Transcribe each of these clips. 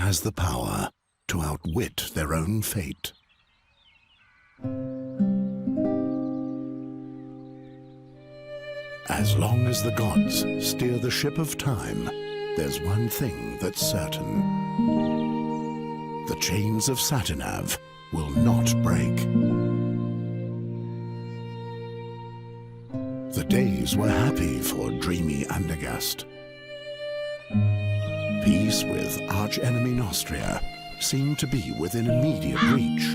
has the power to outwit their own fate. As long as the gods steer the ship of time, there's one thing that's certain. The chains of Satinav will not break. The days were happy for dreamy Andergast. Peace with arch-enemy Nostria seemed to be within immediate reach.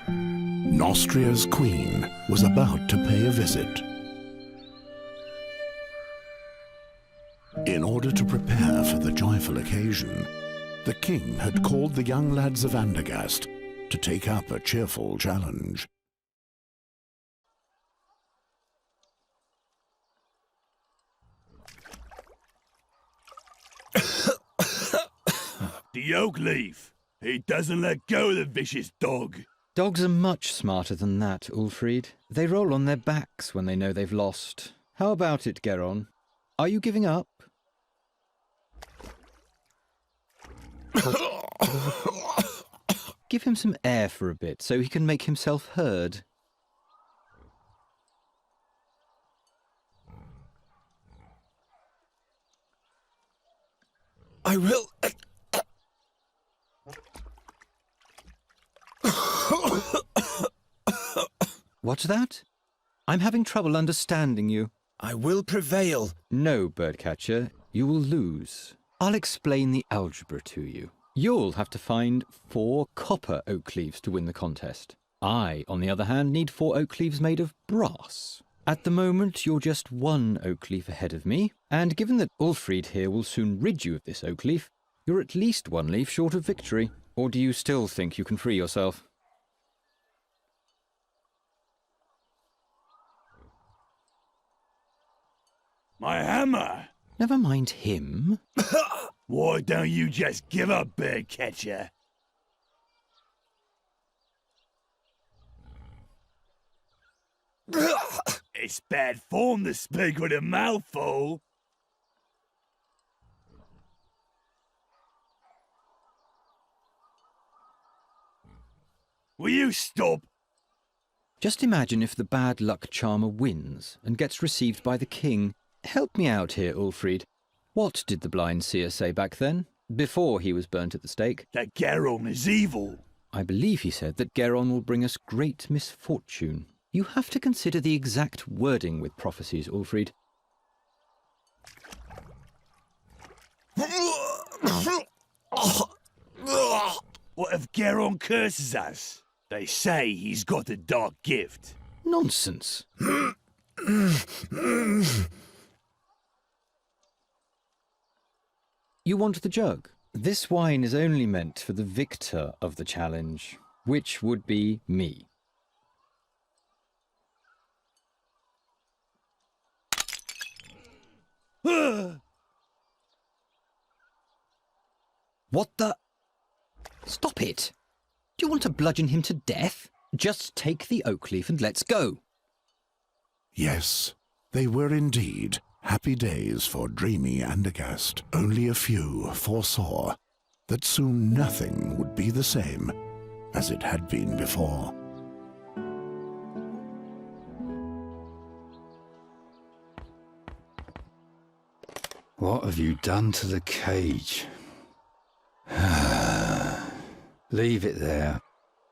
Nostria's queen was about to pay a visit. In order to prepare for the joyful occasion, the king had called the young lads of Andergast to take up a cheerful challenge. The oak leaf. He doesn't let go, the vicious dog. Dogs are much smarter than that, Ulfried. They roll on their backs when they know they've lost. How about it, Geron? Are you giving up? Give him some air for a bit so he can make himself heard. I will... What's that? I'm having trouble understanding you. I will prevail. No, Birdcatcher, you will lose. I'll explain the algebra to you. You'll have to find 4 copper oak leaves to win the contest. I, on the other hand, need 4 oak leaves made of brass. At the moment, you're just 1 oak leaf ahead of me, and given that Ulfried here will soon rid you of this oak leaf, you're at least 1 leaf short of victory. Or do you still think you can free yourself? My hammer! Never mind him. Why don't you just give up, Birdcatcher? It's bad form to speak with a mouthful. Will you stop? Just imagine if the bad luck charmer wins and gets received by the king. Help me out here, Ulfried. What did the blind seer say back then, before he was burnt at the stake? That Geron is evil. I believe he said that Geron will bring us great misfortune. You have to consider the exact wording with prophecies, Ulfried. What if Geron curses us? They say he's got a dark gift. Nonsense. You want the jug? This wine is only meant for the victor of the challenge, which would be me. What the? Stop it! Do you want to bludgeon him to death? Just take the oak leaf and let's go. Yes, they were indeed happy days for dreamy Andergast. Only a few foresaw that soon nothing would be the same as it had been before. What have you done to the cage? Leave it there.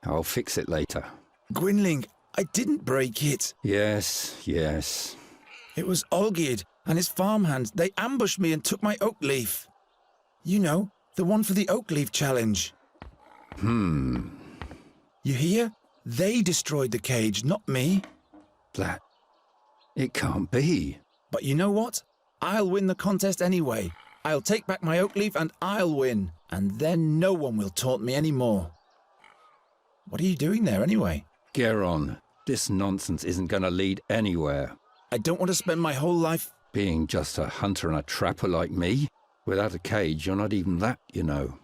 I'll fix it later. Gwynling, I didn't break it. Yes, yes. It was Olgierd and his farmhands. They ambushed me and took my oak leaf. You know, the one for the oak leaf challenge. You hear? They destroyed the cage, not me. That... it can't be. But you know what? I'll win the contest anyway. I'll take back my oak leaf and I'll win. And then no one will taunt me anymore. What are you doing there anyway? Geron, this nonsense isn't going to lead anywhere. I don't want to spend my whole life... Being just a hunter and a trapper like me? Without a cage, you're not even that, you know.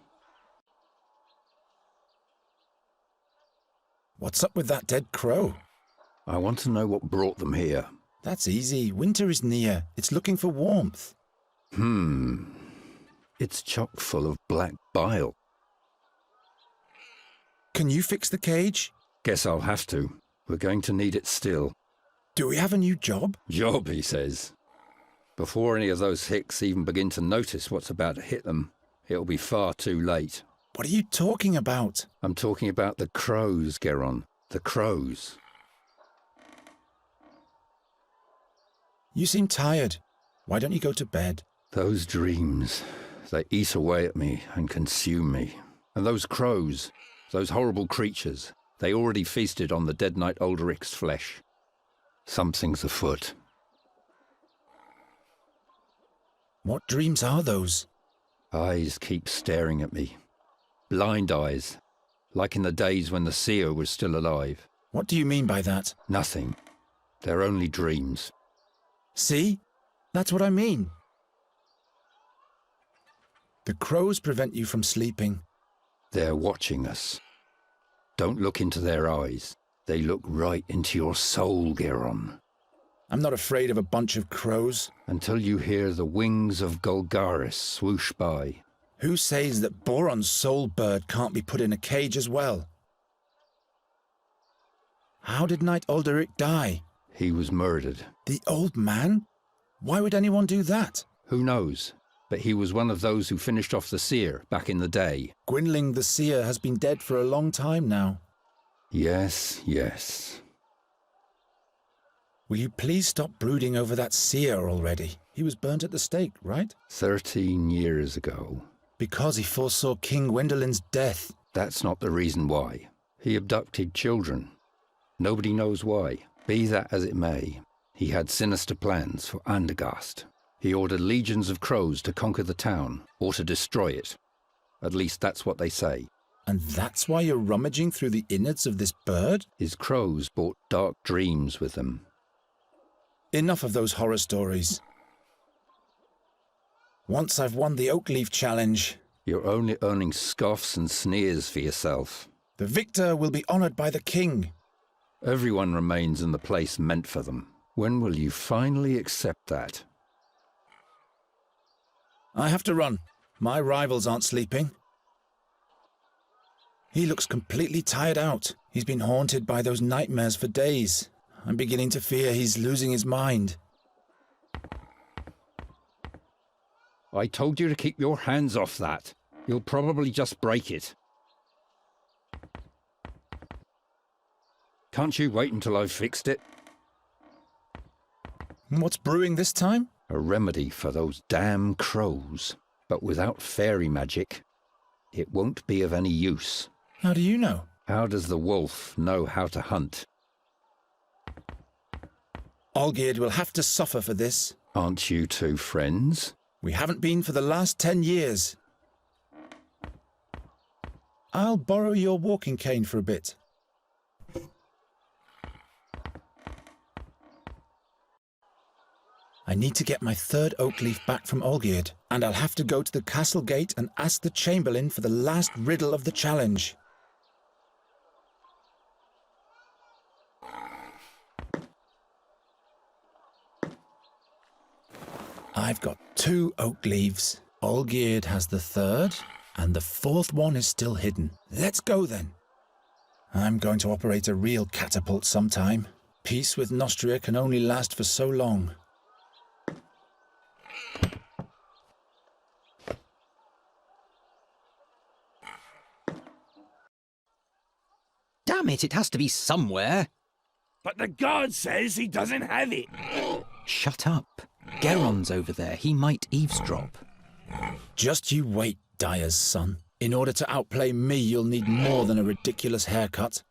What's up with that dead crow? I want to know what brought them here. That's easy. Winter is near. It's looking for warmth. It's chock full of black bile. Can you fix the cage? Guess I'll have to. We're going to need it still. Do we have a new job? Job, he says. Before any of those hicks even begin to notice what's about to hit them, it'll be far too late. What are you talking about? I'm talking about the crows, Geron. The crows. You seem tired. Why don't you go to bed? Those dreams, they eat away at me and consume me. And those crows, those horrible creatures, they already feasted on the dead knight Ulderic's flesh. Something's afoot. What dreams are those? Eyes keep staring at me. Blind eyes, like in the days when the seer was still alive. What do you mean by that? Nothing. They're only dreams. See? That's what I mean. The crows prevent you from sleeping. They're watching us. Don't look into their eyes. They look right into your soul, Geron. I'm not afraid of a bunch of crows. Until you hear the wings of Golgaris swoosh by. Who says that Boron's soul bird can't be put in a cage as well? How did Knight Ulderic die? He was murdered. The old man? Why would anyone do that? Who knows? But he was one of those who finished off the seer back in the day. Gwynling the seer has been dead for a long time now. Yes, yes. Will you please stop brooding over that seer already? He was burnt at the stake, right? 13 years ago. Because he foresaw King Gwendolen's death. That's not the reason why. He abducted children. Nobody knows why. Be that as it may, he had sinister plans for Andergast. He ordered legions of crows to conquer the town, or to destroy it. At least that's what they say. And that's why you're rummaging through the innards of this bird? His crows brought dark dreams with them. Enough of those horror stories. Once I've won the Oakleaf Challenge, You're only earning scoffs and sneers for yourself. the victor will be honored by the king. Everyone remains in the place meant for them. When will you finally accept that? I have to run. My rivals aren't sleeping. He looks completely tired out. He's been haunted by those nightmares for days. I'm beginning to fear he's losing his mind. I told you to keep your hands off that. You'll probably just break it. Can't you wait until I've fixed it? What's brewing this time? A remedy for those damn crows. But without fairy magic, it won't be of any use. How do you know? How does the wolf know how to hunt? Olgierd will have to suffer for this. Aren't you two friends? We haven't been for the last 10 years. I'll borrow your walking cane for a bit. I need to get my third oak leaf back from Olgierd, and I'll have to go to the castle gate and ask the chamberlain for the last riddle of the challenge. I've got 2 oak leaves. Olgierd has the third, and the fourth one is still hidden. Let's go then. I'm going to operate a real catapult sometime. Peace with Nostria can only last for so long. Damn it, it has to be somewhere. But the guard says he doesn't have it. Shut up. Geron's over there. He might eavesdrop. Just you wait, Dyer's son. In order to outplay me, you'll need more than a ridiculous haircut.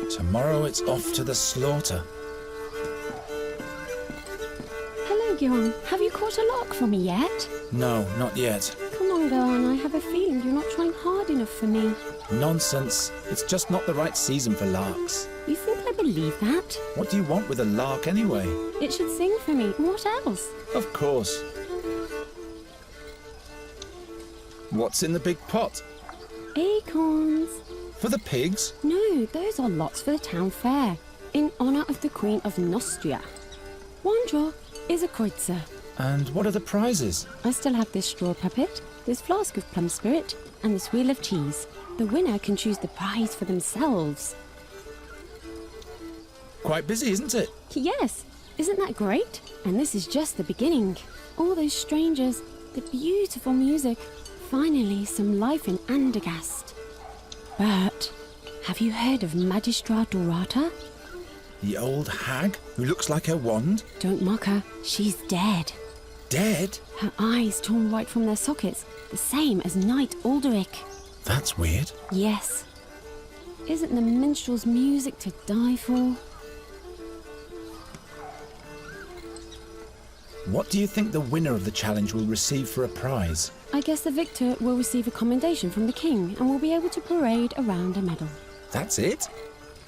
Tomorrow it's off to the slaughter. Hello, Geron. Have you caught a lark for me yet? No, not yet. Come on, Geron. I have a feeling you're not trying hard enough for me. Nonsense. It's just not the right season for larks. You think I believe that? What do you want with a lark anyway? It should sing for me. What else? Of course. What's in the big pot? Acorns. For the pigs? No, those are lots for the town fair, in honour of the Queen of Nostria. One draw is a kreutzer. And what are the prizes? I still have this straw puppet, this flask of plum spirit, and this wheel of cheese. The winner can choose the prize for themselves. Quite busy, isn't it? Yes, isn't that great? And this is just the beginning. All those strangers, the beautiful music, finally some life in Andergast. But have you heard of Magistra Dorata? The old hag who looks like her wand? Don't mock her, she's dead. Dead? Her eyes torn right from their sockets, the same as Knight Alderic. That's weird. Yes. Isn't the minstrel's music to die for? What do you think the winner of the challenge will receive for a prize? I guess the victor will receive a commendation from the king and will be able to parade around a medal. That's it?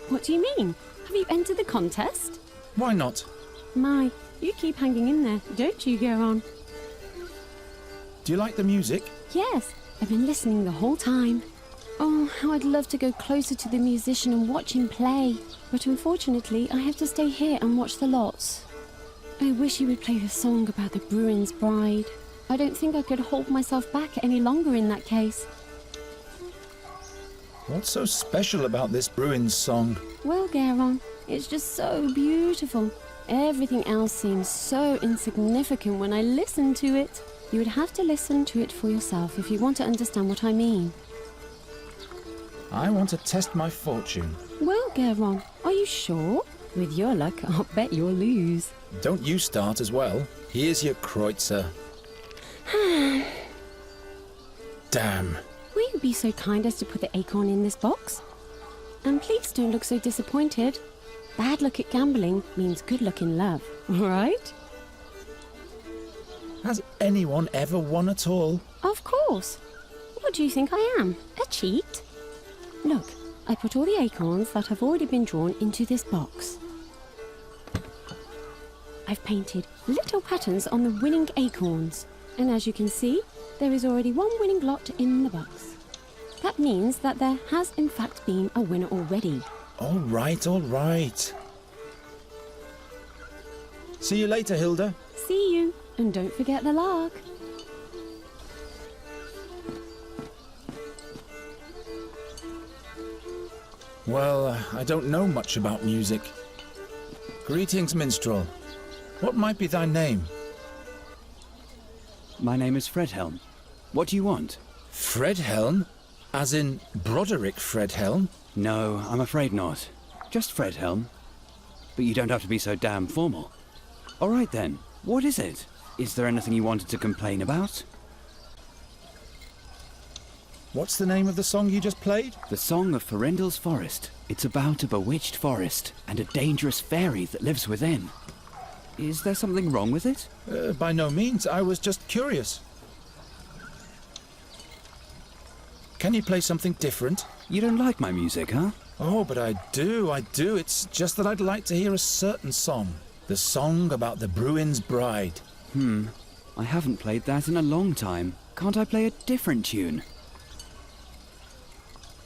What do you mean? Have you entered the contest? Why not? My, you keep hanging in there, don't you, Geron? Do you like the music? Yes, I've been listening the whole time. Oh, how I'd love to go closer to the musician and watch him play. But unfortunately, I have to stay here and watch the lots. I wish he would play the song about the Bruin's bride. I don't think I could hold myself back any longer in that case. What's so special about this Bruin's song? Well, Geron, it's just so beautiful. Everything else seems so insignificant when I listen to it. You would have to listen to it for yourself if you want to understand what I mean. I want to test my fortune. Well, Geron, are you sure? With your luck, I'll bet you'll lose. Don't you start as well. Here's your kreutzer. Damn. Will you be so kind as to put the acorn in this box? And please don't look so disappointed. Bad luck at gambling means good luck in love, all right? Has anyone ever won at all? Of course. What do you think I am? A cheat? Look, I put all the acorns that have already been drawn into this box. I've painted little patterns on the winning acorns. And as you can see, there is already one winning lot in the box. That means that there has in fact been a winner already. All right, all right. See you later, Hilda. See you, and don't forget the lark. Well, I don't know much about music. Greetings, minstrel. What might be thy name? My name is Fredhelm. What do you want? Fredhelm? As in Broderick Fredhelm? No, I'm afraid not. Just Fredhelm. But you don't have to be so damn formal. All right then, what is it? Is there anything you wanted to complain about? What's the name of the song you just played? The Song of Farendel's Forest. It's about a bewitched forest and a dangerous fairy that lives within. Is there something wrong with it? By no means, I was just curious. Can you play something different? You don't like my music, huh? Oh, but I do. It's just that I'd like to hear a certain song. The song about the Bruin's bride. I haven't played that in a long time. Can't I play a different tune?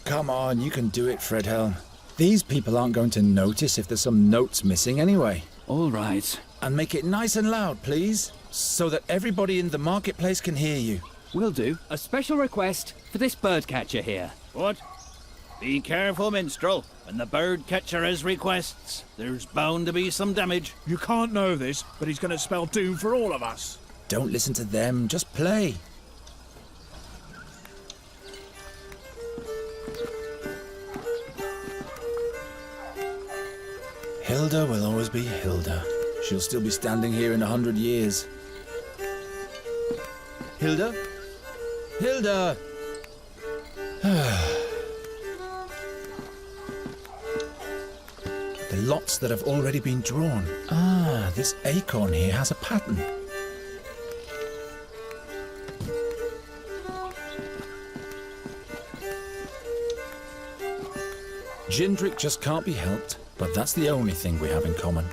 Come on, you can do it, Fredhelm. These people aren't going to notice if there's some notes missing anyway. All right. And make it nice and loud, please, so that everybody in the marketplace can hear you. Will do. A special request for this birdcatcher here. What? Be careful, minstrel. When the bird catcher has requests, there's bound to be some damage. You can't know this, but he's going to spell doom for all of us. Don't listen to them, just play. Hilda will always be Hilda. She'll still be standing here in 100 years. Hilda? Hilda! The lots that have already been drawn. Ah, this acorn here has a pattern. Jindrik just can't be helped, but that's the only thing we have in common.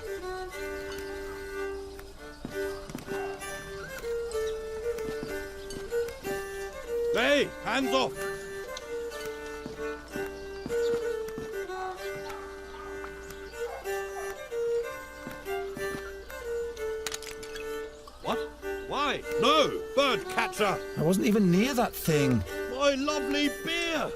Hey, hands off! Oi! No! Bird catcher! I wasn't even near that thing. My lovely beer!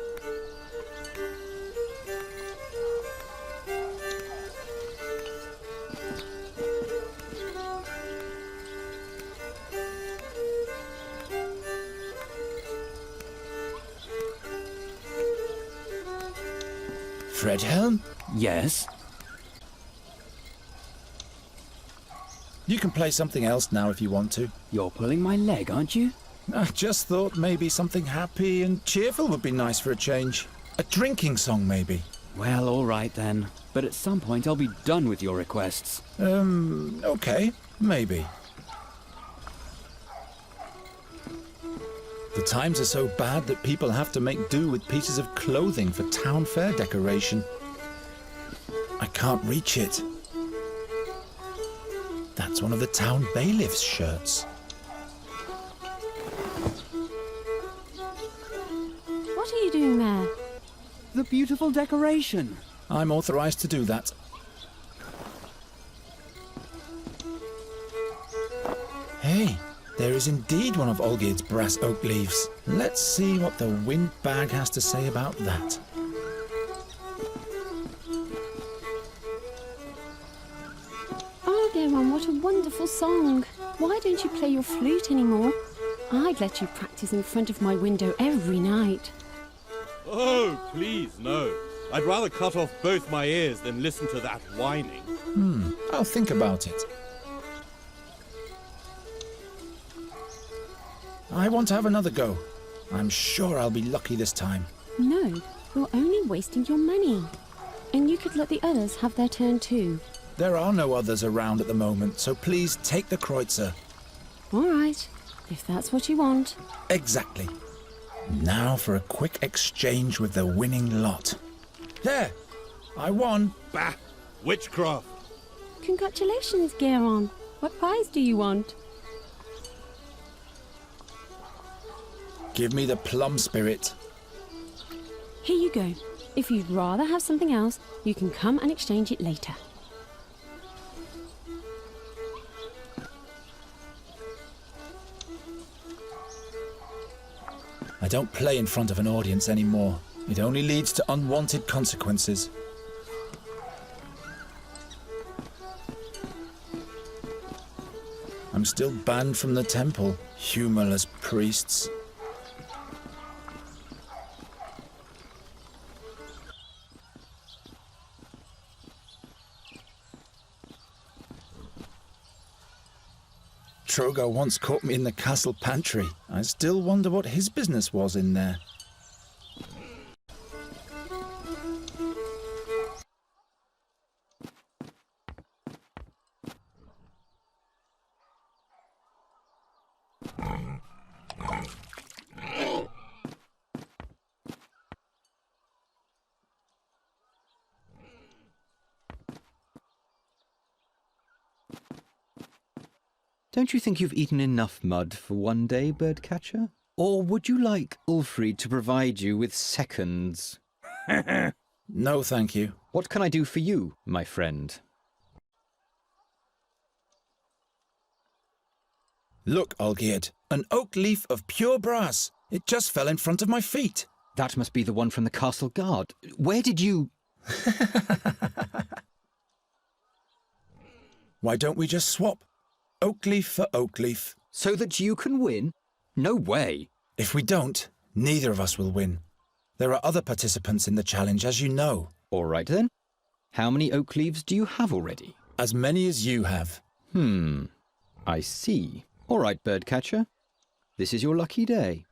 Fredhelm? Yes? You can play something else now if you want to. You're pulling my leg, aren't you? I just thought maybe something happy and cheerful would be nice for a change. A drinking song, maybe. Well, all right then. But at some point I'll be done with your requests. Okay, maybe. The times are so bad that people have to make do with pieces of clothing for town fair decoration. I can't reach it. That's one of the town bailiff's shirts. What are you doing there? The beautiful decoration. I'm authorized to do that. Hey, there is indeed one of Olgierd's brass oak leaves. Let's see what the wind bag has to say about that. Oh, Geron, what a wonderful song. Why don't you play your flute anymore? I'd let you practice in front of my window every night. Oh, please, no. I'd rather cut off both my ears than listen to that whining. I'll think about it. I want to have another go. I'm sure I'll be lucky this time. No, you're only wasting your money. And you could let the others have their turn too. There are no others around at the moment, so please take the Kreutzer. All right, if that's what you want. Exactly. Now for a quick exchange with the winning lot. There! I won! Bah! Witchcraft! Congratulations, Geron. What prize do you want? Give me the plum spirit. Here you go. If you'd rather have something else, you can come and exchange it later. I don't play in front of an audience anymore. It only leads to unwanted consequences. I'm still banned from the temple. Humorless priests. Trogo once caught me in the castle pantry. I still wonder what his business was in there. Don't you think you've eaten enough mud for one day, birdcatcher? Or would you like Ulfried to provide you with seconds? No, thank you. What can I do for you, my friend? Look, Olgierd, an oak leaf of pure brass. It just fell in front of my feet. That must be the one from the castle guard. Where did you... Why don't we just swap? Oak leaf for oak leaf. So that you can win? No way. If we don't, neither of us will win. There are other participants in the challenge, as you know. All right, then. How many oak leaves do you have already? As many as you have. I see. All right, birdcatcher. This is your lucky day.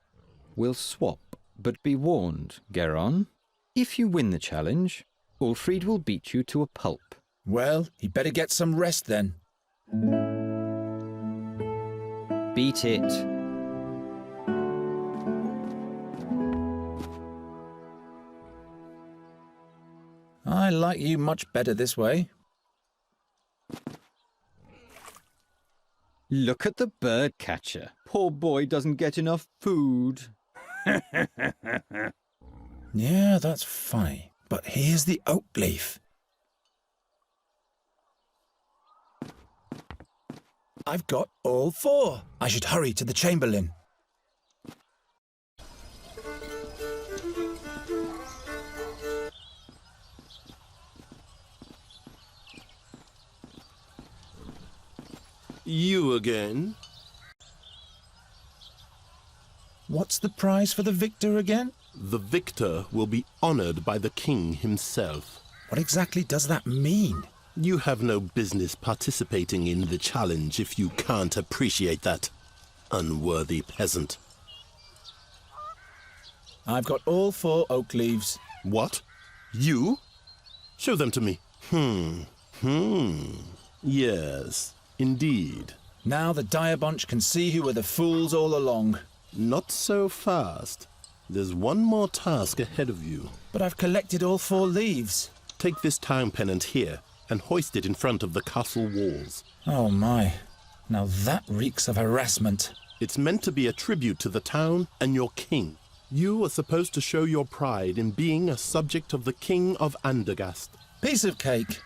We'll swap, but be warned, Geron. If you win the challenge, Ulfried will beat you to a pulp. Well, he'd better get some rest then. Beat it. I like you much better this way. Look at the birdcatcher. Poor boy doesn't get enough food. Yeah, that's funny. But here's the oak leaf. I've got all 4. I should hurry to the Chamberlain. You again? What's the prize for the victor again? The victor will be honored by the king himself. What exactly does that mean? You have no business participating in the challenge if you can't appreciate that. Unworthy peasant. I've got all 4 oak leaves. What? You? Show them to me. Yes, indeed. Now the dire bunch can see who were the fools all along. Not so fast. There's one more task ahead of you. But I've collected all 4 leaves. Take this town pennant here and hoist it in front of the castle walls. Oh my. Now that reeks of harassment. It's meant to be a tribute to the town and your king. You are supposed to show your pride in being a subject of the king of Andergast. Piece of cake.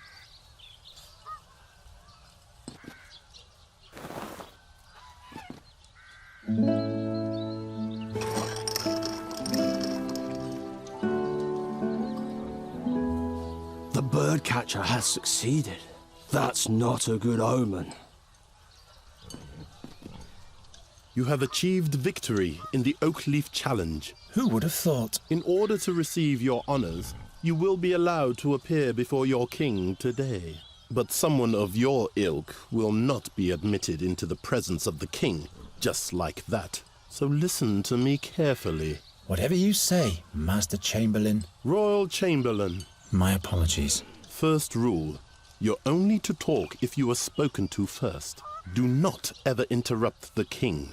The birdcatcher has succeeded. That's not a good omen. You have achieved victory in the Oakleaf Challenge. Who would have thought? In order to receive your honors, you will be allowed to appear before your king today. But someone of your ilk will not be admitted into the presence of the king, just like that. So listen to me carefully. Whatever you say, Master Chamberlain. Royal Chamberlain. My apologies. First rule, you're only to talk if you are spoken to first. Do not ever interrupt the king.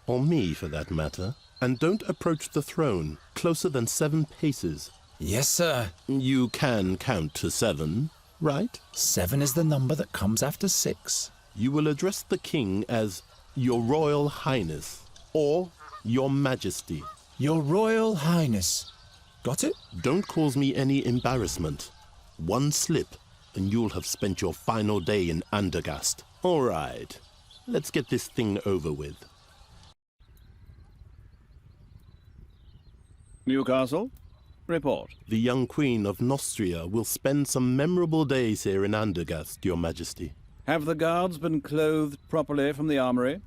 Or me, for that matter. And don't approach the throne closer than 7 paces. Yes, sir. You can count to 7, right? 7 is the number that comes after 6. You will address the king as Your Royal Highness or Your Majesty. Your Royal Highness. Got it? Don't cause me any embarrassment. One slip and you'll have spent your final day in Andergast. All right, let's get this thing over with. Newcastle, report. The young Queen of Nostria will spend some memorable days here in Andergast, Your Majesty. Have the guards been clothed properly from the armory?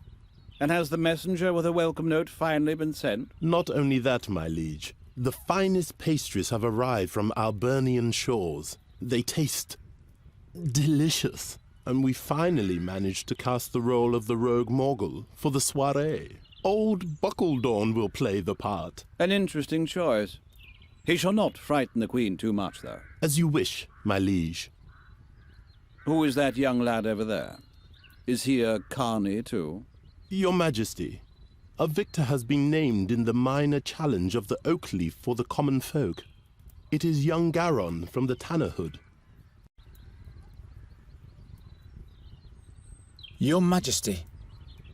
And has the messenger with a welcome note finally been sent? Not only that, my liege. The finest pastries have arrived from Albernian shores. They taste delicious. And we finally managed to cast the role of the rogue Morgul for the soirée. Old Buckledorn will play the part. An interesting choice. He shall not frighten the Queen too much, though. As you wish, my liege. Who is that young lad over there? Is he a carny, too? Your Majesty, a victor has been named in the minor challenge of the Oakleaf for the common folk. It is young Garon from the Tannerhood. Your Majesty.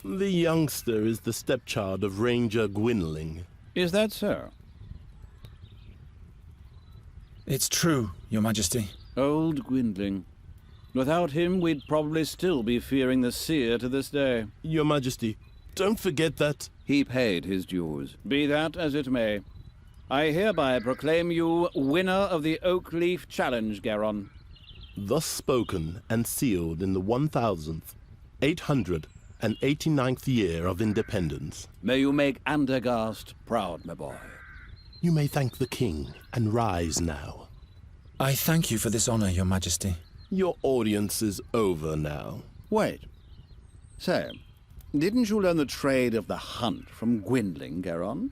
The youngster is the stepchild of Ranger Gwynling. Is that so? It's true, Your Majesty. Old Gwynling. Without him, we'd probably still be fearing the seer to this day. Your Majesty, don't forget that... He paid his dues. Be that as it may. I hereby proclaim you winner of the Oakleaf Challenge, Garon. Thus spoken and sealed in the 1,889th year of independence. May you make Andergast proud, my boy. You may thank the king and rise now. I thank you for this honor, Your Majesty. Your audience is over now. Wait. Say, didn't you learn the trade of the hunt from Gwynling, Garon?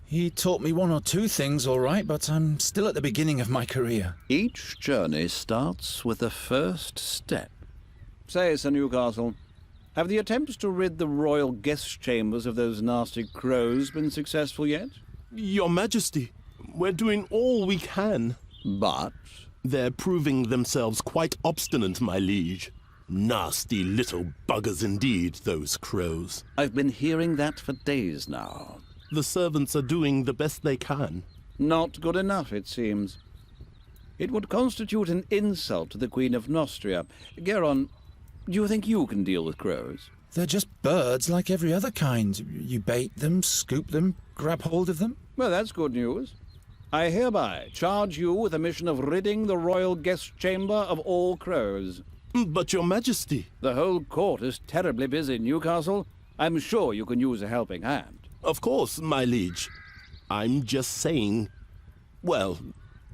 He taught me 1 or 2 things, all right, but I'm still at the beginning of my career. Each journey starts with the first step. Say, Sir Newcastle, have the attempts to rid the royal guest chambers of those nasty crows been successful yet? Your Majesty, we're doing all we can. But? They're proving themselves quite obstinate, my liege. Nasty little buggers indeed, those crows. I've been hearing that for days now. The servants are doing the best they can. Not good enough, it seems. It would constitute an insult to the Queen of Nostria. Geron, do you think you can deal with crows? They're just birds like every other kind. You bait them, scoop them, grab hold of them. Well, that's good news. I hereby charge you with the mission of ridding the royal guest chamber of all crows. But your majesty... The whole court is terribly busy, Newcastle. I'm sure you can use a helping hand. Of course, my liege. I'm just saying... Well,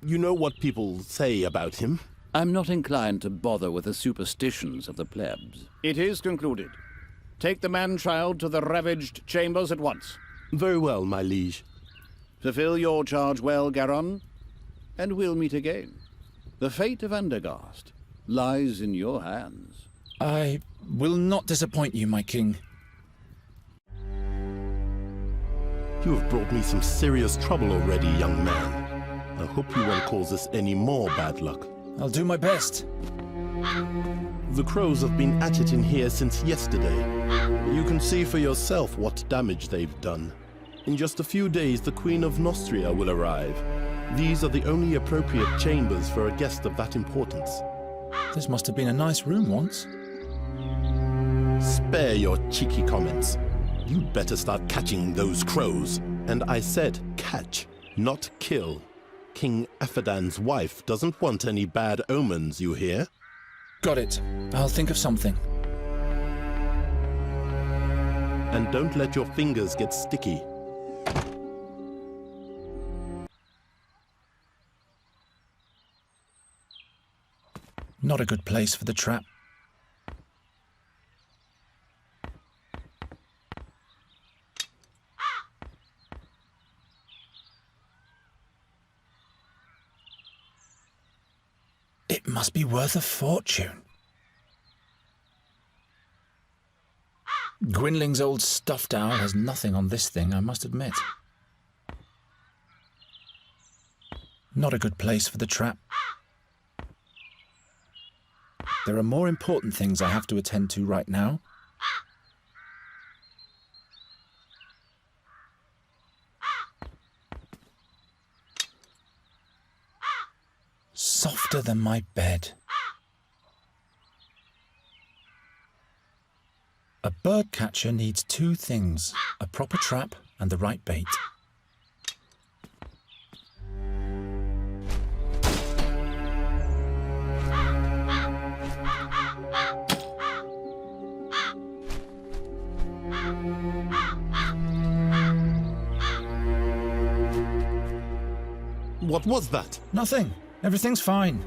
you know what people say about him. I'm not inclined to bother with the superstitions of the plebs. It is concluded. Take the man-child to the ravaged chambers at once. Very well, my liege. Fulfill your charge well, Garon, and we'll meet again. The fate of Andergast lies in your hands. I will not disappoint you, my king. You have brought me some serious trouble already, young man. I hope you won't cause us any more bad luck. I'll do my best. The crows have been at it in here since yesterday. You can see for yourself what damage they've done. In just a few days, the Queen of Nostria will arrive. These are the only appropriate chambers for a guest of that importance. This must have been a nice room once. Spare your cheeky comments. You'd better start catching those crows. And I said catch, not kill. King Aphadan's wife doesn't want any bad omens, you hear? Got it. I'll think of something. And don't let your fingers get sticky. Not a good place for the trap. It must be worth a fortune. Gwynling's old stuffed owl has nothing on this thing, I must admit. Not a good place for the trap. There are more important things I have to attend to right now. Softer than my bed. A bird catcher needs two things, a proper trap and the right bait. What was that? Nothing. Everything's fine.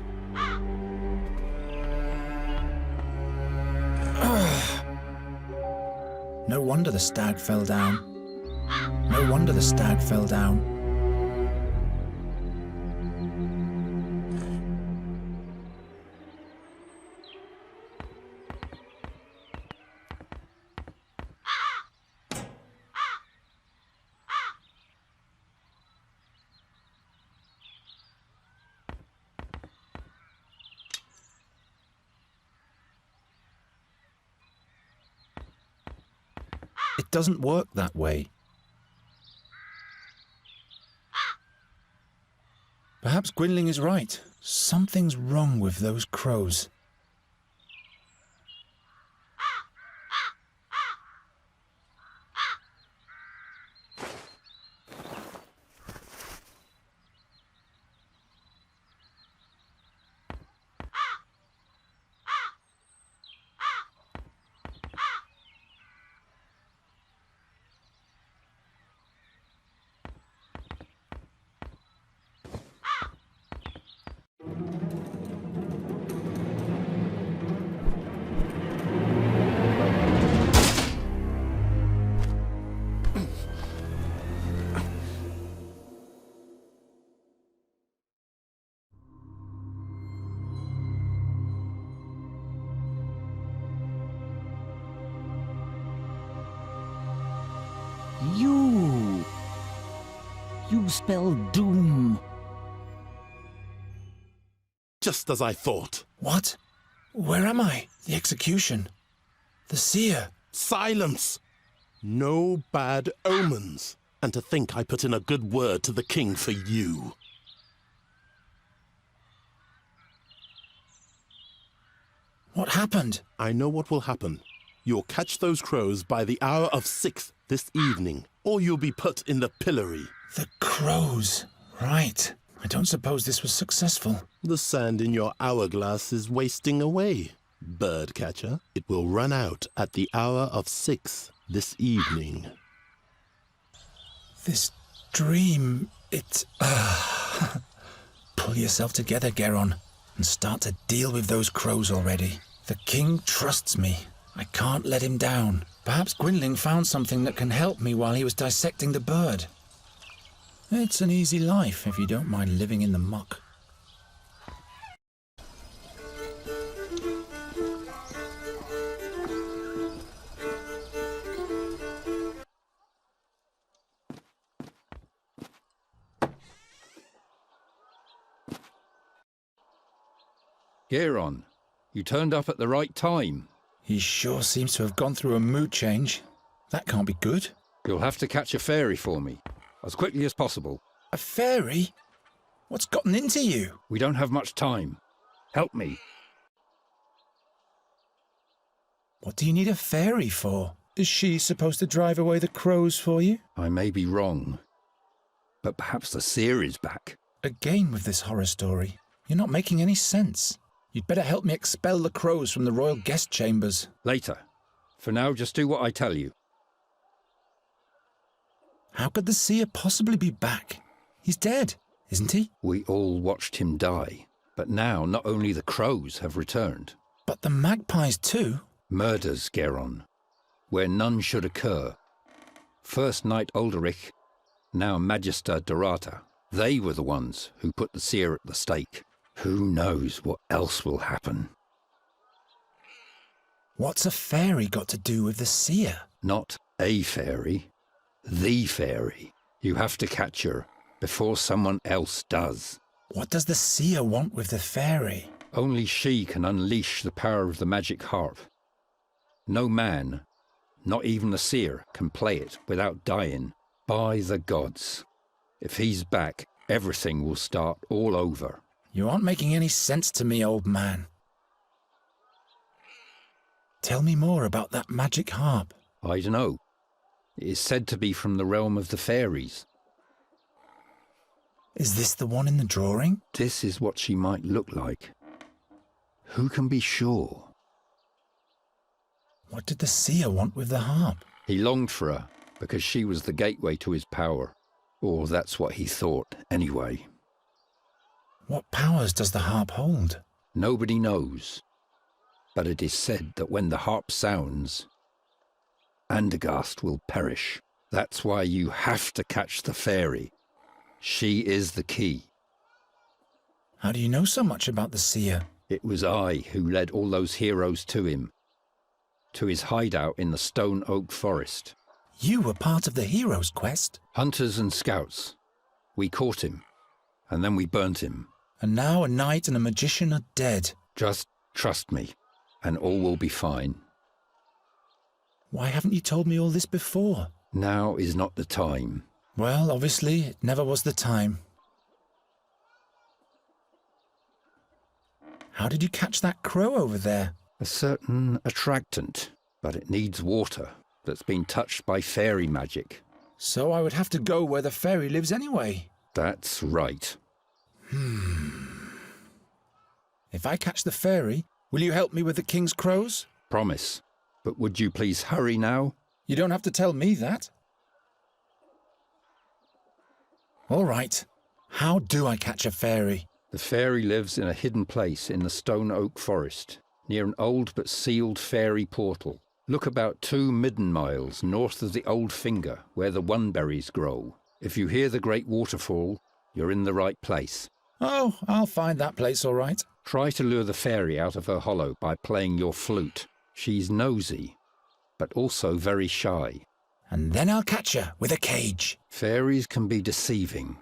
No wonder the stag fell down. No wonder the stag fell down. It doesn't work that way. Perhaps Gwynling is right. Something's wrong with those crows. You spell doom. Just as I thought. What? Where am I? The execution. The seer. Silence! No bad omens. And to think I put in a good word to the king for you. What happened? I know what will happen. You'll catch those crows by the hour of 6 this evening, or you'll be put in the pillory. The crows. Right. I don't suppose this was successful. The sand in your hourglass is wasting away, bird catcher. It will run out at the hour of 6 this evening. This dream, it... Pull yourself together, Geron, and start to deal with those crows already. The king trusts me. I can't let him down. Perhaps Gwynling found something that can help me while he was dissecting the bird. It's an easy life if you don't mind living in the muck. Geron, you turned up at the right time. He sure seems to have gone through a mood change. That can't be good. You'll have to catch a fairy for me, as quickly as possible. A fairy? What's gotten into you? We don't have much time. Help me. What do you need a fairy for? Is she supposed to drive away the crows for you? I may be wrong, but perhaps the seer is back. Again with this horror story. You're not making any sense. You'd better help me expel the crows from the royal guest chambers. Later. For now, just do what I tell you. How could the seer possibly be back? He's dead, isn't he? We all watched him die, but now not only the crows have returned. But the magpies too? Murders, Geron, where none should occur. First Knight Ulderich, now Magister Dorata. They were the ones who put the seer at the stake. Who knows what else will happen? What's a fairy got to do with the seer? Not a fairy, the fairy. You have to catch her before someone else does. What does the seer want with the fairy? Only she can unleash the power of the magic harp. No man, not even the seer, can play it without dying. By the gods. If he's back, everything will start all over. You aren't making any sense to me, old man. Tell me more about that magic harp. I don't know. It is said to be from the realm of the fairies. Is this the one in the drawing? This is what she might look like. Who can be sure? What did the seer want with the harp? He longed for her because she was the gateway to his power. Or that's what he thought, anyway. What powers does the harp hold? Nobody knows. But it is said that when the harp sounds, Andagast will perish. That's why you have to catch the fairy. She is the key. How do you know so much about the seer? It was I who led all those heroes to him. To his hideout in the Stone Oak Forest. You were part of the hero's quest? Hunters and scouts. We caught him, and then we burnt him. And now a knight and a magician are dead. Just trust me, and all will be fine. Why haven't you told me all this before? Now is not the time. Well, obviously, it never was the time. How did you catch that crow over there? A certain attractant, but it needs water that's been touched by fairy magic. So I would have to go where the fairy lives anyway. That's right. If I catch the fairy, will you help me with the king's crows? Promise. But would you please hurry now? You don't have to tell me that. All right. How do I catch a fairy? The fairy lives in a hidden place in the Stone Oak Forest, near an old but sealed fairy portal. Look about 2 midden miles north of the Old Finger, where the oneberries grow. If you hear the great waterfall, you're in the right place. Oh, I'll find that place all right. Try to lure the fairy out of her hollow by playing your flute. She's nosy, but also very shy. And then I'll catch her with a cage. Fairies can be deceiving.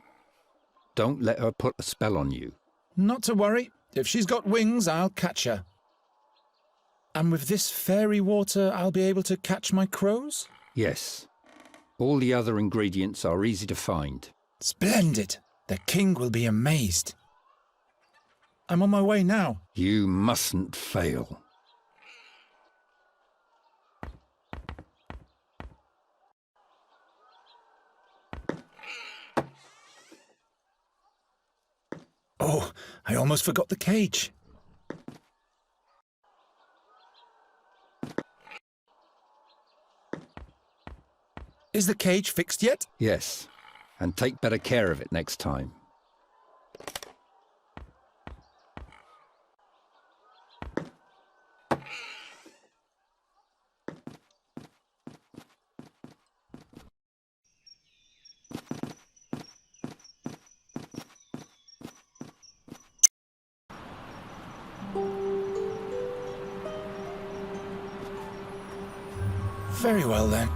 Don't let her put a spell on you. Not to worry. If she's got wings, I'll catch her. And with this fairy water, I'll be able to catch my crows? Yes. All the other ingredients are easy to find. Splendid. The king will be amazed. I'm on my way now. You mustn't fail. almost forgot the cage. Is the cage fixed yet? Yes, and take better care of it next time. Very well then.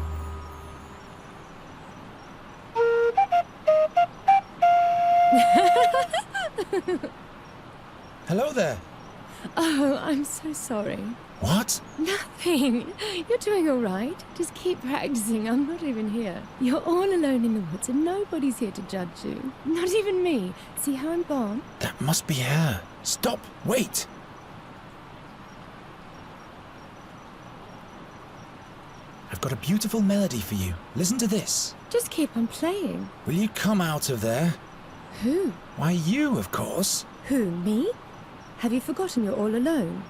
Hello there. Oh, I'm so sorry. What? Nothing. You're doing all right. Just keep practicing. I'm not even here. You're all alone in the woods and nobody's here to judge you. Not even me. See how I'm gone? That must be her. Stop. Wait. I've got a beautiful melody for you. Listen to this. Just keep on playing. Will you come out of there? Who? Why, you, of course. Who, me? Have you forgotten you're all alone?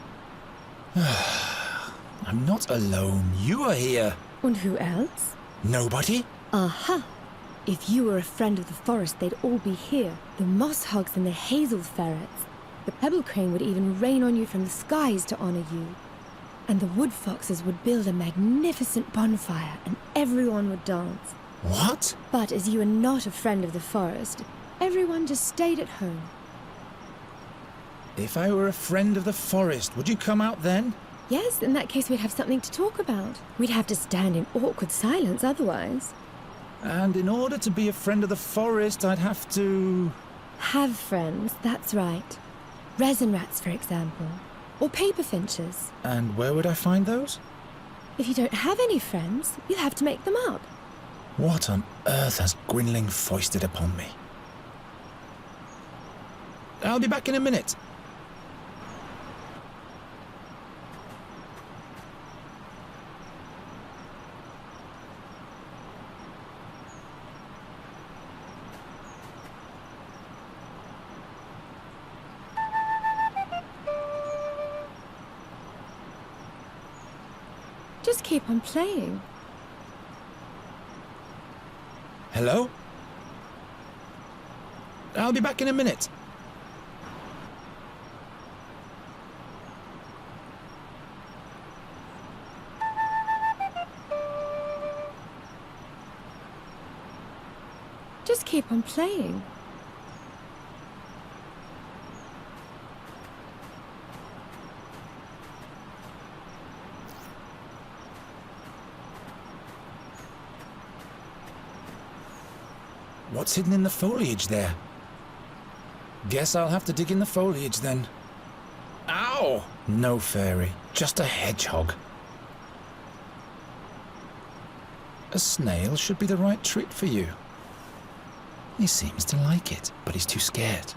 I'm not alone. You are here. And who else? Nobody? Aha! If you were a friend of the forest, they'd all be here. The moss hogs and the hazel ferrets. The pebble crane would even rain on you from the skies to honor you. And the wood foxes would build a magnificent bonfire, and everyone would dance. What? But as you are not a friend of the forest, everyone just stayed at home. If I were a friend of the forest, would you come out then? Yes, in that case we'd have something to talk about. We'd have to stand in awkward silence otherwise. And in order to be a friend of the forest, I'd have to... Have friends, that's right. Resin rats, for example. Or paper finches. And where would I find those? If you don't have any friends, you'll have to make them up. What on earth has Gwynling foisted upon me? I'll be back in a minute. Just keep on playing. Hello? I'll be back in a minute. Just keep on playing. What's hidden in the foliage there? Guess I'll have to dig in the foliage then. Ow! No fairy, just a hedgehog. A snail should be the right treat for you. He seems to like it, but he's too scared.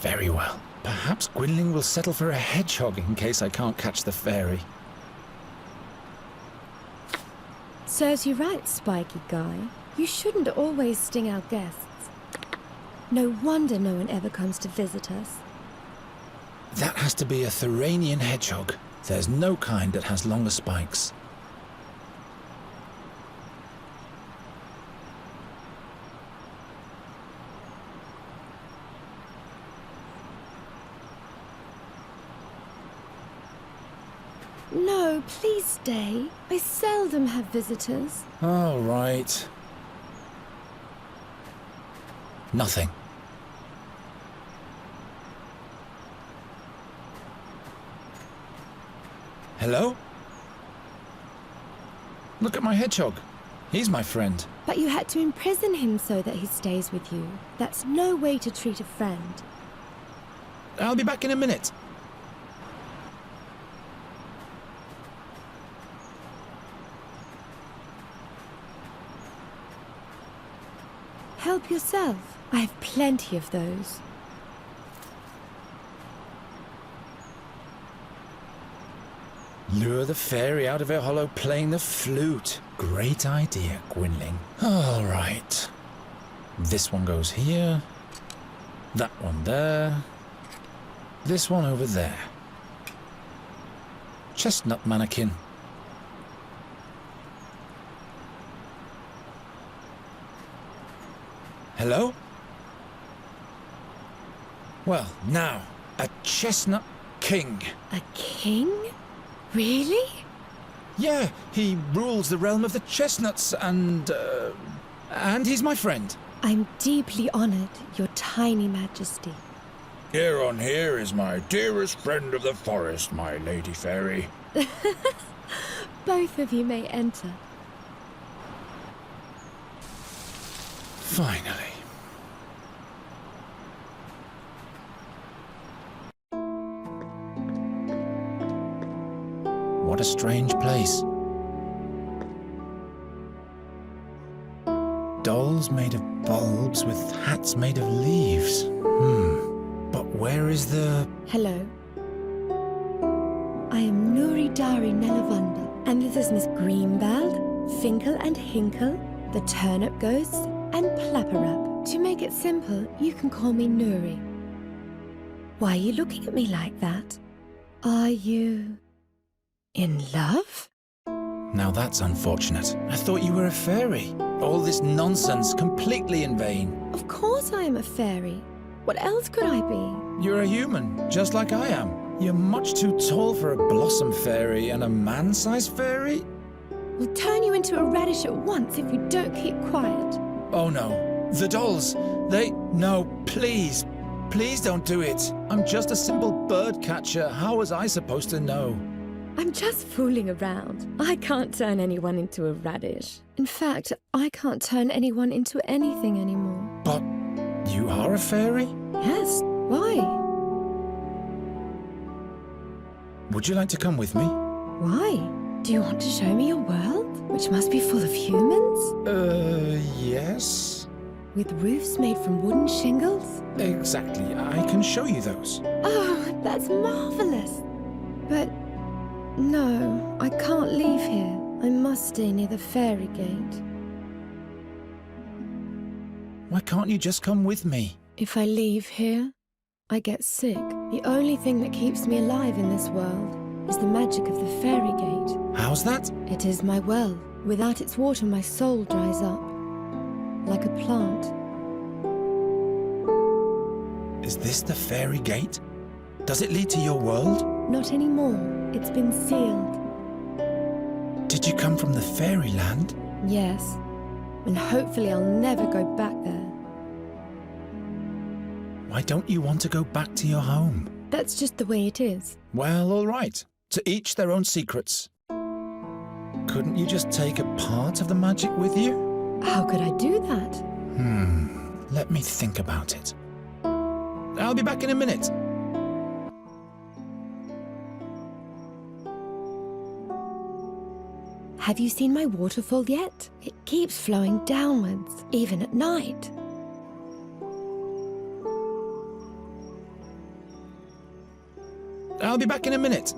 Very well. Perhaps Gwynling will settle for a hedgehog in case I can't catch the fairy. Serves you right, spiky guy. You shouldn't always sting our guests. No wonder no one ever comes to visit us. That has to be a Thuranian hedgehog. There's no kind that has longer spikes. No, please stay. I seldom have visitors. All right. Nothing. Hello? Look at my hedgehog. He's my friend. But you had to imprison him so that he stays with you. That's no way to treat a friend. I'll be back in a minute. Help yourself. I have plenty of those. Lure the fairy out of her hollow playing the flute. Great idea, Gwynling. All right. This one goes here. That one there. This one over there. Chestnut mannequin. Hello? Well, now, a chestnut king. A king? Really? Yeah, he rules the realm of the chestnuts and he's my friend. I'm deeply honored, your tiny majesty. Here on here is my dearest friend of the forest, my lady fairy. Both of you may enter. Finally. What a strange place. Dolls made of bulbs with hats made of leaves. But where is the... Hello. I am Nuri Dari Nelavanda, and this is Miss Greenbald, Finkel and Hinkle, the Turnip Ghosts, and Plapperap. To make it simple, you can call me Nuri. Why are you looking at me like that? Are you... in love? Now that's unfortunate. I thought you were a fairy. All this nonsense completely in vain. Of course I am a fairy. What else could I be? You're a human, just like I am. You're much too tall for a blossom fairy and a man-sized fairy. We'll turn you into a radish at once if you don't keep quiet. Oh no. The dolls, they... No, please. Please don't do it. I'm just a simple bird catcher. How was I supposed to know? I'm just fooling around. I can't turn anyone into a radish. In fact, I can't turn anyone into anything anymore. But you are a fairy? Yes. Why? Would you like to come with me? Why? Do you want to show me your world, which must be full of humans? Yes. With roofs made from wooden shingles? Exactly. I can show you those. Oh, that's marvelous. But... no, I can't leave here. I must stay near the fairy gate. Why can't you just come with me? If I leave here, I get sick. The only thing that keeps me alive in this world is the magic of the fairy gate. How's that? It is my well. Without its water, my soul dries up. Like a plant. Is this the fairy gate? Does it lead to your world? Not anymore. It's been sealed. Did you come from the fairyland? Yes. And hopefully I'll never go back there. Why don't you want to go back to your home? That's just the way it is. Well, all right. To each their own secrets. Couldn't you just take a part of the magic with you? How could I do that? Let me think about it. I'll be back in a minute. Have you seen my waterfall yet? It keeps flowing downwards, even at night. I'll be back in a minute.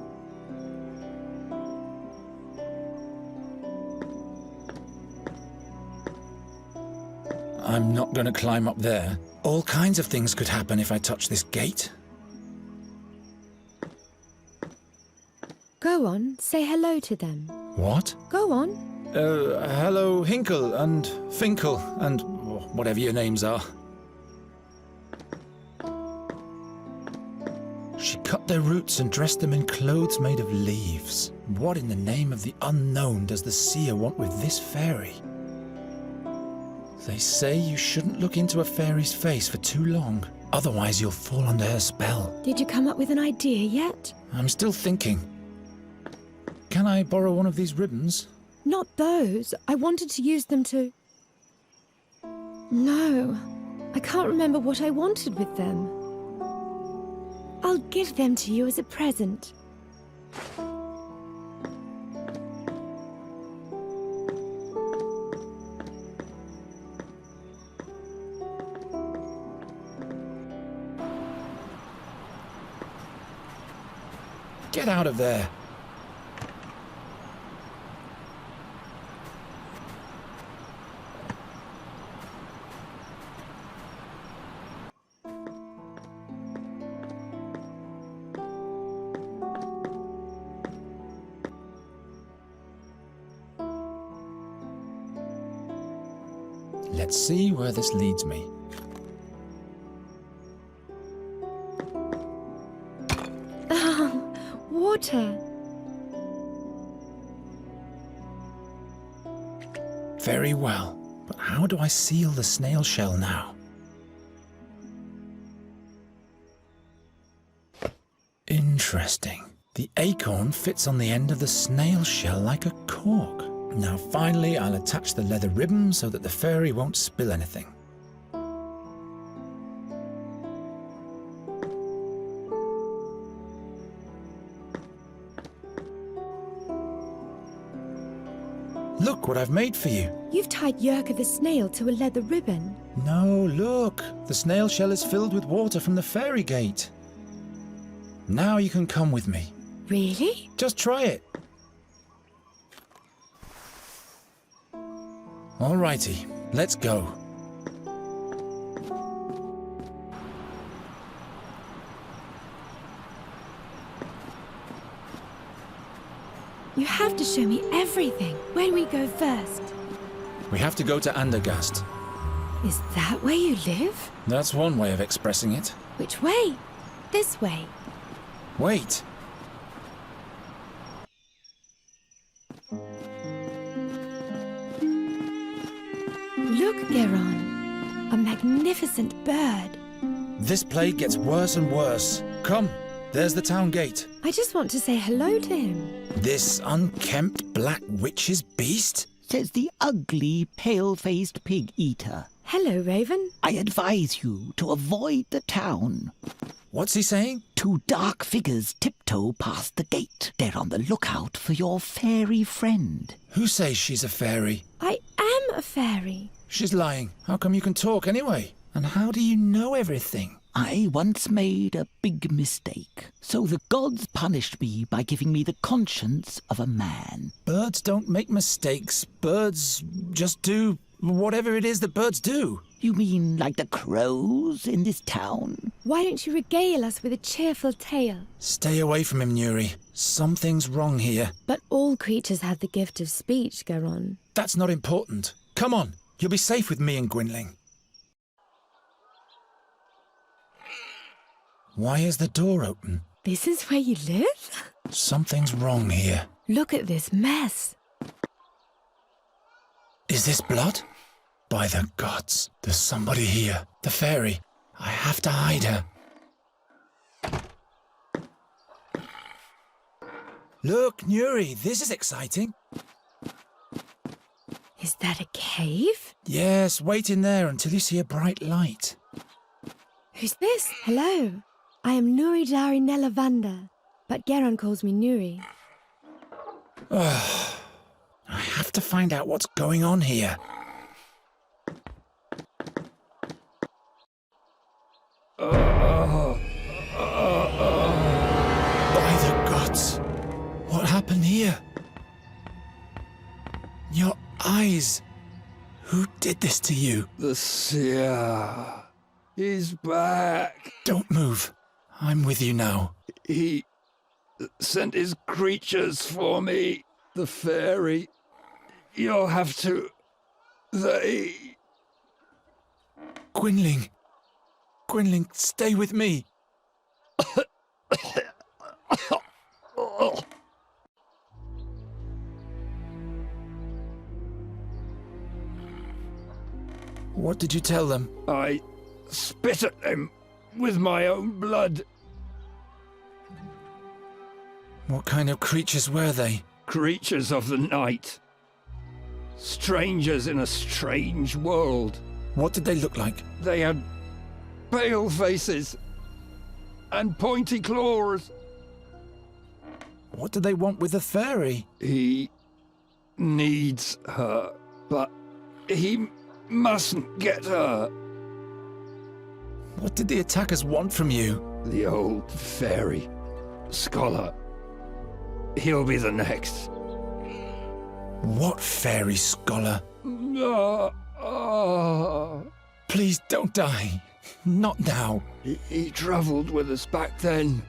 I'm not going to climb up there. All kinds of things could happen if I touch this gate. Go on, say hello to them. What? Go on. Hello, Hinkle and Finkel and whatever your names are. She cut their roots and dressed them in clothes made of leaves. What in the name of the unknown does the seer want with this fairy? They say you shouldn't look into a fairy's face for too long, otherwise you'll fall under her spell. Did you come up with an idea yet? I'm still thinking. Can I borrow one of these ribbons? Not those. I wanted to use them to... No, I can't remember what I wanted with them. I'll give them to you as a present. Get out of there. Let's see where this leads me. Oh, water. Very well, but how do I seal the snail shell now? Interesting. The acorn fits on the end of the snail shell like a cork. Now finally I'll attach the leather ribbon so that the fairy won't spill anything. Look what I've made for you. You've tied Yerka the snail to a leather ribbon. No, look. The snail shell is filled with water from the fairy gate. Now you can come with me. Really? Just try it. Alrighty, let's go. You have to show me everything. Where do we go first? We have to go to Andergast. Is that where you live? That's one way of expressing it. Which way? This way. Wait. Look, Geron. A magnificent bird. This plague gets worse and worse. Come, there's the town gate. I just want to say hello to him. This unkempt black witch's beast? Says the ugly, pale-faced pig-eater. Hello, Raven. I advise you to avoid the town. What's he saying? Two dark figures tiptoe past the gate. They're on the lookout for your fairy friend. Who says she's a fairy? I am a fairy. She's lying. How come you can talk anyway? And how do you know everything? I once made a big mistake, so the gods punished me by giving me the conscience of a man. Birds don't make mistakes. Birds just do whatever it is that birds do. You mean like the crows in this town? Why don't you regale us with a cheerful tale? Stay away from him, Nuri. Something's wrong here. But all creatures have the gift of speech, Geron. That's not important. Come on, you'll be safe with me and Gwynling. Why is the door open? This is where you live? Something's wrong here. Look at this mess. Is this blood? By the gods, there's somebody here. The fairy. I have to hide her. Look, Nuri, this is exciting. Is that a cave? Yes, wait in there until you see a bright light. Who's this? Hello. I am Nuri Dari Nelavanda, but Geron calls me Nuri. I have to find out what's going on here. By the gods! What happened here? Your eyes! Who did this to you? The seer. He's back. Don't move. I'm with you now. He sent his creatures for me. The fairy. You'll have to... They... Gwynling. Gwynling, stay with me. What did you tell them? I spit at them with my own blood. What kind of creatures were they? Creatures of the night. Strangers in a strange world. What did they look like? They had pale faces and pointy claws. What do they want with the fairy? He needs her, but he mustn't get her. What did the attackers want from you? The old fairy scholar. He'll be the next. What fairy scholar? Please don't die. Not now. He travelled with us back then.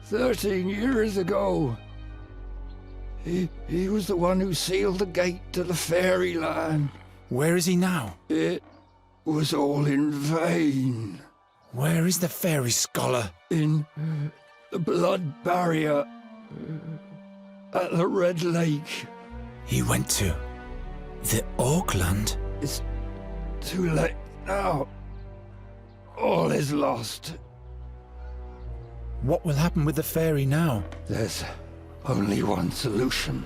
13 years ago. He was the one who sealed the gate to the fairyland. Where is he now? It was all in vain. Where is the fairy scholar? In the blood barrier at the Red Lake. He went to the Auckland? It's too late now. All is lost. What will happen with the fairy now? There's only one solution.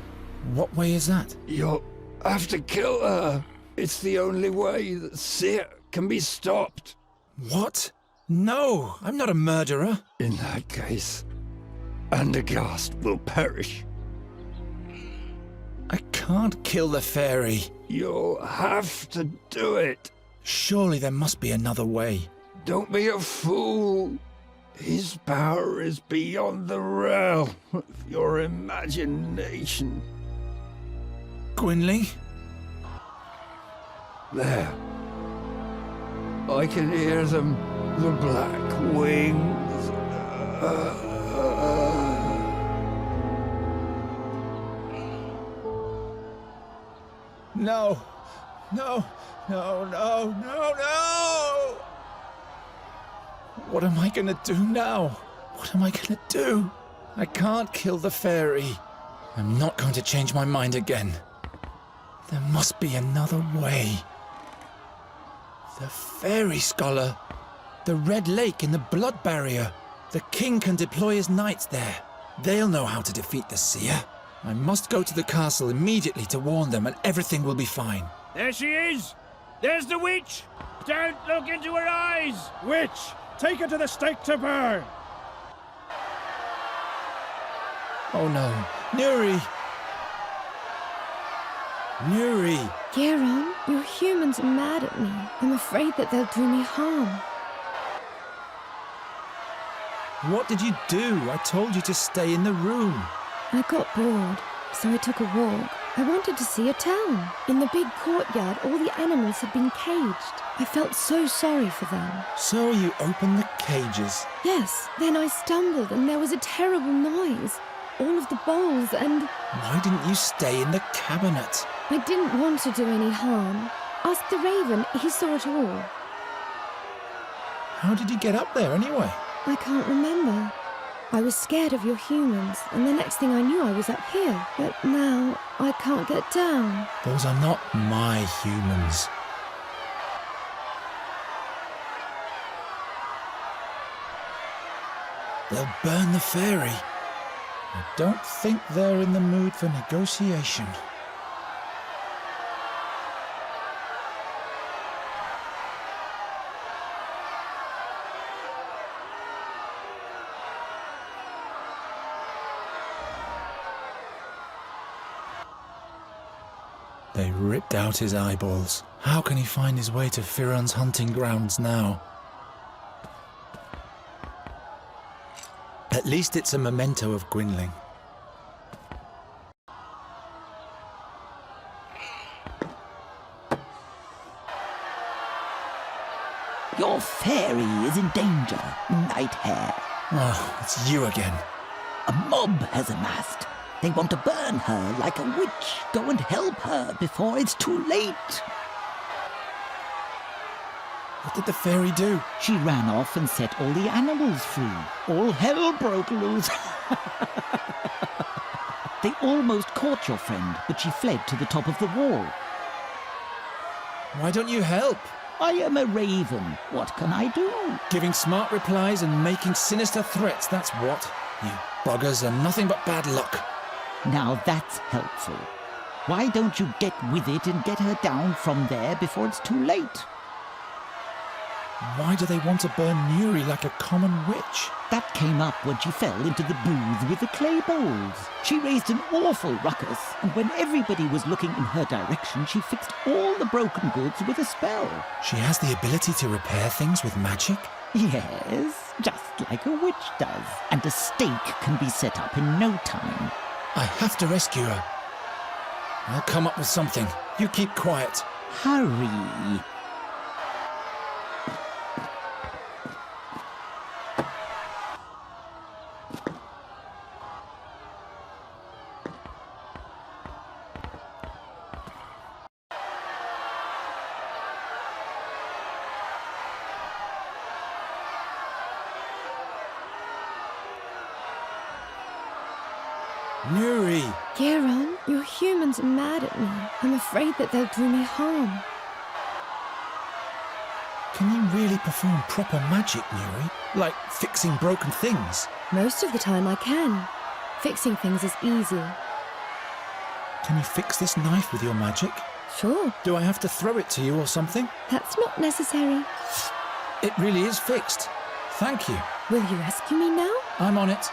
What way is that? You'll have to kill her. It's the only way that Seer can be stopped. What? No, I'm not a murderer. In that case, Andergast will perish. I can't kill the fairy. You'll have to do it. Surely there must be another way. Don't be a fool. His power is beyond the realm of your imagination. Gwynling? There. I can hear them, the black wings. No. No. No, no, no, no! What am I gonna do now? What am I gonna do? I can't kill the fairy. I'm not going to change my mind again. There must be another way. The fairy scholar. The Red Lake in the blood barrier. The king can deploy his knights there. They'll know how to defeat the seer. I must go to the castle immediately to warn them, and everything will be fine. There she is! There's the witch! Don't look into her eyes! Witch! Take her to the stake to burn! Oh no. Nuri! Nuri! Geron, your humans are mad at me. I'm afraid that they'll do me harm. What did you do? I told you to stay in the room. I got bored, so I took a walk. I wanted to see a town. In the big courtyard, all the animals had been caged. I felt so sorry for them. So you opened the cages? Yes, then I stumbled and there was a terrible noise. All of the bowls and... Why didn't you stay in the cabinet? I didn't want to do any harm. Ask the raven, he saw it all. How did you get up there anyway? I can't remember. I was scared of your humans, and the next thing I knew I was up here. But now, I can't get down. Those are not my humans. They'll burn the fairy. I don't think they're in the mood for negotiation. They ripped out his eyeballs. How can he find his way to Firon's hunting grounds now? At least it's a memento of Gwynling. Your fairy is in danger, Night Hare. Oh, it's you again. A mob has amassed. They want to burn her like a witch. Go and help her before it's too late. What did the fairy do? She ran off and set all the animals free. All hell broke loose. They almost caught your friend, but she fled to the top of the wall. Why don't you help? I am a raven. What can I do? Giving smart replies and making sinister threats, that's what. You buggers are nothing but bad luck. Now that's helpful. Why don't you get with it and get her down from there before it's too late? Why do they want to burn Nuri like a common witch? That came up when she fell into the booth with the clay bowls. She raised an awful ruckus, and when everybody was looking in her direction, she fixed all the broken goods with a spell. She has the ability to repair things with magic? Yes, just like a witch does. And a stake can be set up in no time. I have to rescue her. I'll come up with something. You keep quiet. Hurry. Nuri! Geron, your humans are mad at me. I'm afraid that they'll do me harm. Can you really perform proper magic, Nuri? Like fixing broken things? Most of the time I can. Fixing things is easy. Can you fix this knife with your magic? Sure. Do I have to throw it to you or something? That's not necessary. It really is fixed. Thank you. Will you rescue me now? I'm on it.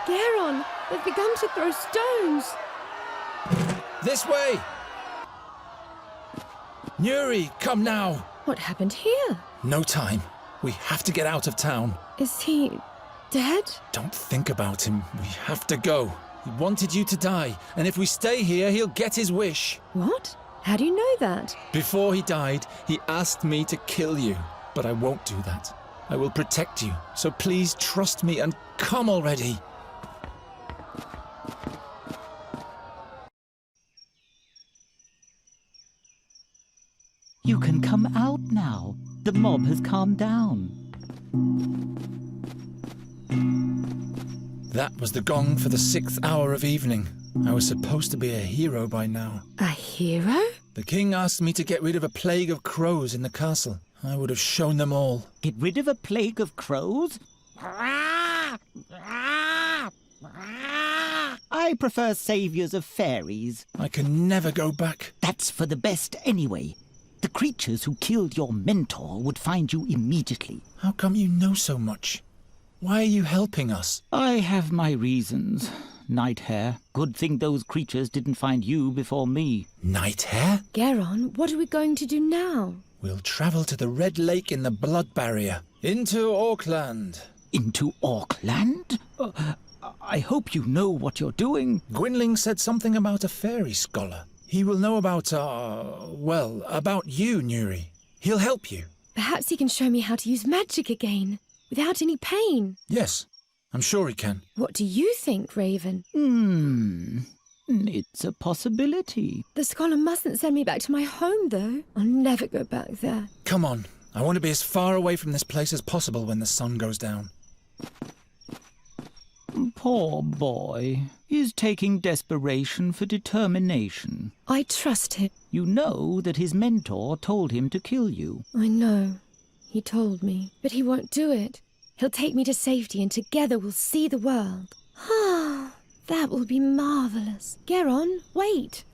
Geron, they've begun to throw stones. This way! Nuri, come now! What happened here? No time. We have to get out of town. Is he dead? Don't think about him. We have to go. He wanted you to die, and if we stay here, he'll get his wish. What? How do you know that? Before he died, he asked me to kill you, but I won't do that. I will protect you, so please trust me and come already. You can come out now. The mob has calmed down. That was the gong for the 6th hour of evening. I was supposed to be a hero by now. A hero? The king asked me to get rid of a plague of crows in the castle. I would have shown them all. Get rid of a plague of crows? I prefer saviors of fairies. I can never go back. That's for the best anyway. The creatures who killed your mentor would find you immediately. How come you know so much? Why are you helping us? I have my reasons. Night Hare. Good thing those creatures didn't find you before me. Night Hare? Geron, what are we going to do now? We'll travel to the Red Lake in the Blood Barrier. Into Auckland. Into Auckland? I hope you know what you're doing. Gwynling said something about a fairy scholar. He will know about, about you, Nuri. He'll help you. Perhaps he can show me how to use magic again, without any pain. Yes, I'm sure he can. What do you think, Raven? It's a possibility. The scholar mustn't send me back to my home, though. I'll never go back there. Come on. I want to be as far away from this place as possible when the sun goes down. Poor boy. He's taking desperation for determination. I trust him. You know that his mentor told him to kill you. I know. He told me. But he won't do it. He'll take me to safety and together we'll see the world. Ah, that will be marvellous. Geron, wait.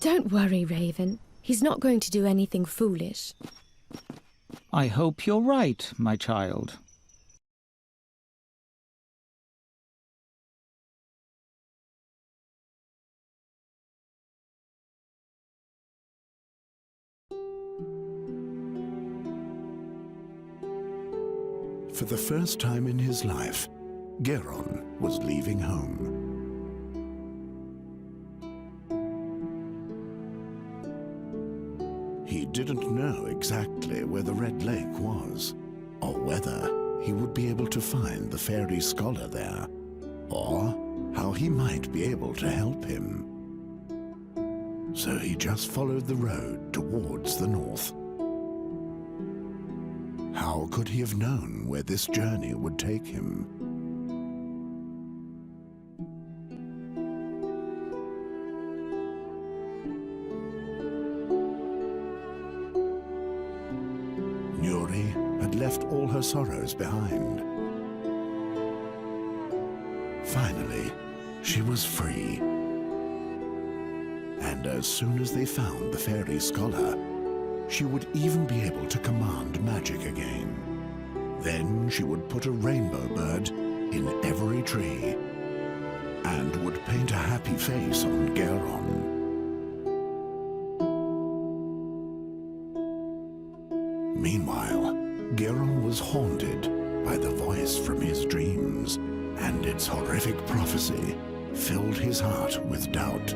Don't worry, Raven. He's not going to do anything foolish. I hope you're right, my child. for the first time in his life, Geron was leaving home. He didn't know exactly where the Red Lake was, or whether he would be able to find the fairy scholar there, or how he might be able to help him. So he just followed the road towards the north. How could he have known where this journey would take him? Nuri had left all her sorrows behind. Finally, she was free. And as soon as they found the fairy scholar, she would even be able to command magic again. Then she would put a rainbow bird in every tree and would paint a happy face on Geron. Meanwhile, Geron was haunted by the voice from his dreams, and its horrific prophecy filled his heart with doubt.